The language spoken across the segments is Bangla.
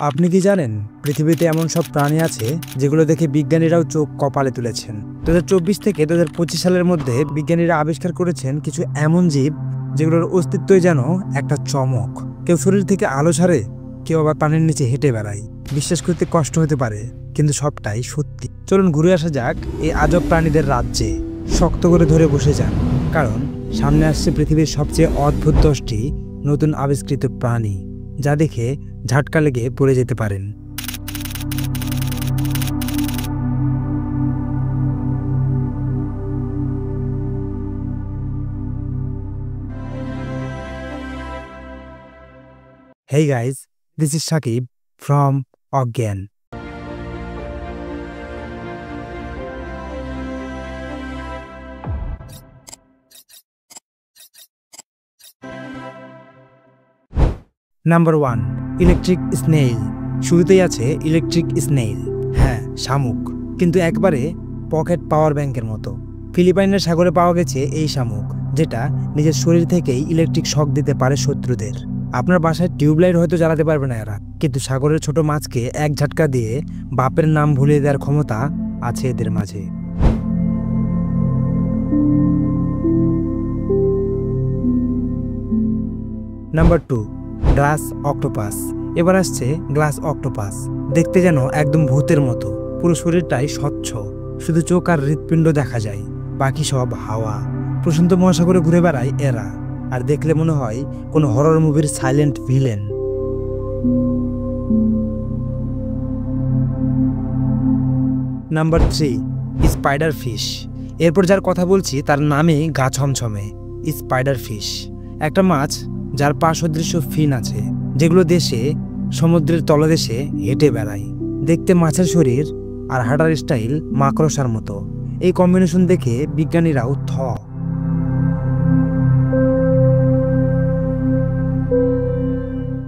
আপনি কি জানেন পৃথিবীতে এমন সব প্রাণী আছে যেগুলো দেখে বিজ্ঞানীরাও চোখ কপালে তুলেছেন। 2024 থেকে 2025 সালের মধ্যে বিজ্ঞানীরা আবিষ্কার করেছেন কিছু এমন জীব যেগুলোর অস্তিত্বই যেন একটা চমক। কেউ শরীর থেকে আলো ছাড়ে, কেউ আবার পানির নিচে হেঁটে বেড়ায়। বিশ্বাস করতে কষ্ট হতে পারে, কিন্তু সবটাই সত্যি। চলুন ঘুরে আসা যাক এই আজব প্রাণীদের রাজ্যে। শক্ত করে ধরে বসে যান, কারণ সামনে আসছে পৃথিবীর সবচেয়ে অদ্ভুত 10টি নতুন আবিষ্কৃত প্রাণী, যা দেখে ঝাটকা লেগে পড়ে যেতে পারেন। Hey guys, this is Shakib from Ogyan. Number 1, electric snail. শুরুতেই আছে ইলেকট্রিক স্নেইল। হ্যাঁ, শামুক, কিন্তু একবারে পকেট পাওয়ার ব্যাংকের মতো। ফিলিপাইনের সাগরে পাওয়া গেছে এই শামুক, যেটা নিজের শরীর থেকেই ইলেকট্রিক শক দিতে পারে শত্রুদের। আপনার বাসায় টিউবলাইট হয়তো জ্বালাতে পারবে না এরা, কিন্তু সাগরের ছোট মাছকে এক ঝাটকা দিয়ে বাপের নাম ভুলিয়ে দেওয়ার ক্ষমতা আছে এদের মাঝে। Number 2, glass octopus. এবার আসছে গ্লাস অক্টোপাস। দেখতে যেন একদম ভূতের মতো, পুরো শরীরটাই স্বচ্ছ, শুধু চোখ আর হৃৎপিণ্ড দেখা যায়, বাকি সব হাওয়া। প্রশান্ত মহাসাগরে ঘুরে বেড়ায় এরা, আর দেখলে মনে হয় কোনো হরর মুভির silent villain. Number 3, spider fish. এরপর যার কথা বলছি তার নামই গা ছমছমে, স্পাইডার ফিশ। একটা মাছ যার পা সদৃশ্য ফিন আছে, যেগুলো দেশে সমুদ্রের তলদেশে হেঁটে বেড়ায়। দেখতে মাছের শরীর আর হাঁটার স্টাইল মাকড়সার মতো। এই কম্বিনেশন দেখে বিজ্ঞানীরাও থ।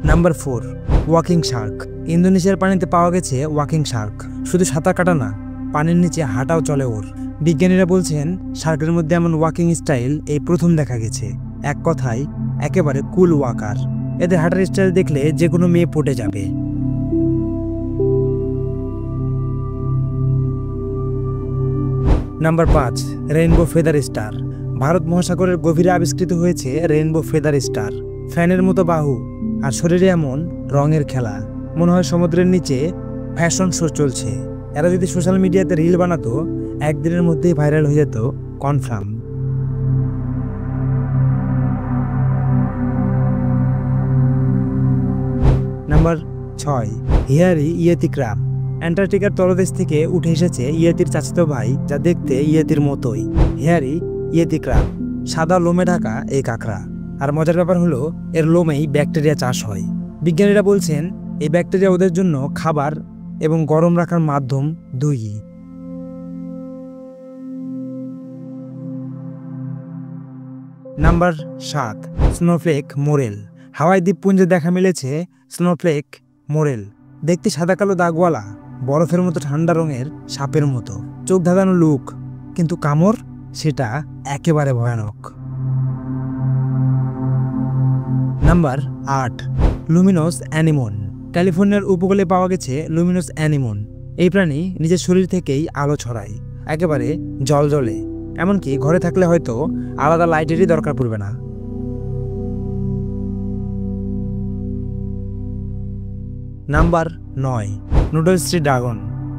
Number 4, walking Shark. ইন্দোনেশিয়ার পানিতে পাওয়া গেছে ওয়াকিং শার্ক। শুধু সাঁতার কাটা না, পানির নিচে হাঁটাও চলে ওর। বিজ্ঞানীরা বলছেন শার্কের মধ্যে এমন ওয়াকিং স্টাইল এই প্রথম দেখা গেছে। এক কথায় একেবারে কুল ওয়াকার। এদের হাঁটার স্টাইল দেখলে যে কোনো মেয়ে পটে যাবে। Number 5, rainbow feather star. Bharat মহাসাগরের গভীরে আবিষ্কৃত হয়েছে রেইনবো ফেদার স্টার। ফ্যানের মতো বাহু আর শরীরে এমন রঙের খেলা, মনে হয় সমুদ্রের নিচে ফ্যাশন শো চলছে। এরা যদি সোশ্যাল মিডিয়াতে রিল বানাতো, একদিনের মধ্যেই ভাইরাল হয়ে যেত confirm. Number 6, hairy yeti crab. অ্যান্টার্কটিকার তলদেশ থেকে উঠে এসেছে ইয়েতির চাচাতো ভাই, যা দেখতে ইয়েতির মতোই। হিয়ারি ইয়েতি ক্রাব, সাদা লোমে ঢাকা এই কাঁকড়া। আর মজার ব্যাপার হলো এর লোমেই ব্যাকটেরিয়া চাষ হয়। বিজ্ঞানীরা বলছেন এই ব্যাকটেরিয়া ওদের জন্য খাবার এবং গরম রাখার মাধ্যম দুই। Number 7, snowflake moray. হাওয়াই দ্বীপপুঞ্জে দেখা মিলেছে স্নোফ্লেক মোরেল। দেখতে সাদা কালো দাগওয়ালা, বরফের মতো ঠান্ডা রঙের সাপের মতো, চোখ ধাঁধানো লুক, কিন্তু কামড় সেটা একেবারে ভয়ানক। Number 8, luminous anemone. ক্যালিফোর্নিয়ার উপকূলে পাওয়া গেছে লুমিনোস অ্যানিমন। এই প্রাণী নিজের শরীর থেকেই আলো ছড়ায়, একেবারে জ্বলজ্বলে। এমনকি ঘরে থাকলে হয়তো আলাদা লাইটেরই দরকার পড়বে না। Number 9, noodles tree dragon.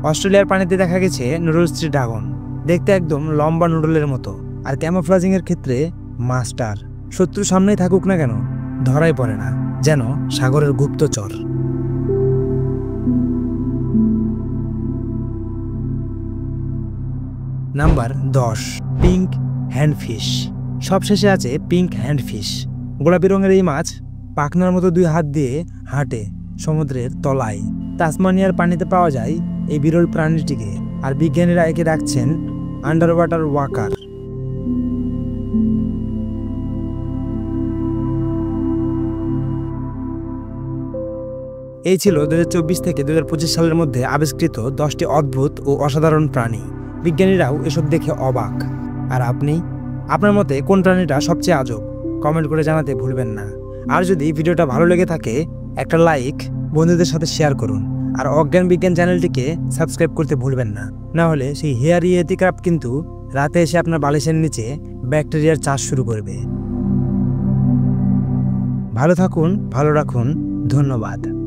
অস্ট্রেলিয়ার পানিতে দেখা গেছে নুডলস ট্রি ড্রাগন। দেখতে একদম লম্বা নুডলের মতো, আর ক্যামোফ্লাজিং এর ক্ষেত্রে মাস্টার। শত্রু সামনেই থাকুক না কেন, ধরাই পড়ে না, যেন সাগরের গুপ্তচর। Number 10, pink handfish. সবশেষে আছে পিঙ্ক হ্যান্ডফিশ। গোলাপি রঙের এই মাছ পাখনার মতো 2 হাত দিয়ে হাঁটে সমুদ্রের তলায়। তাসমানিয়ার পানিতে পাওয়া যায় এই বিরল প্রাণীটিকে, আর বিজ্ঞানীরা একে ডাকছেন আন্ডার ওয়াটার ওয়াকার। এই ছিল 2024 থেকে 2025 সালের মধ্যে আবিষ্কৃত 10টি অদ্ভুত ও অসাধারণ প্রাণী। বিজ্ঞানীরাও এসব দেখে অবাক। আর আপনি, আপনার মতে কোন প্রাণীটা সবচেয়ে আজব? কমেন্ট করে জানাতে ভুলবেন না। আর যদি ভিডিওটা ভালো লেগে থাকে, একটা লাইক বন্ধুদের সাথে শেয়ার করুন। আর অজ্ঞান বিজ্ঞান চ্যানেলটিকে সাবস্ক্রাইব করতে ভুলবেন না, না হলে সেই হেয়ার ইয়েতি ক্রাব কিন্তু রাতে এসে আপনার বালিশের নিচে ব্যাকটেরিয়ার চাষ শুরু করবে। ভালো থাকুন, ভালো রাখুন, ধন্যবাদ।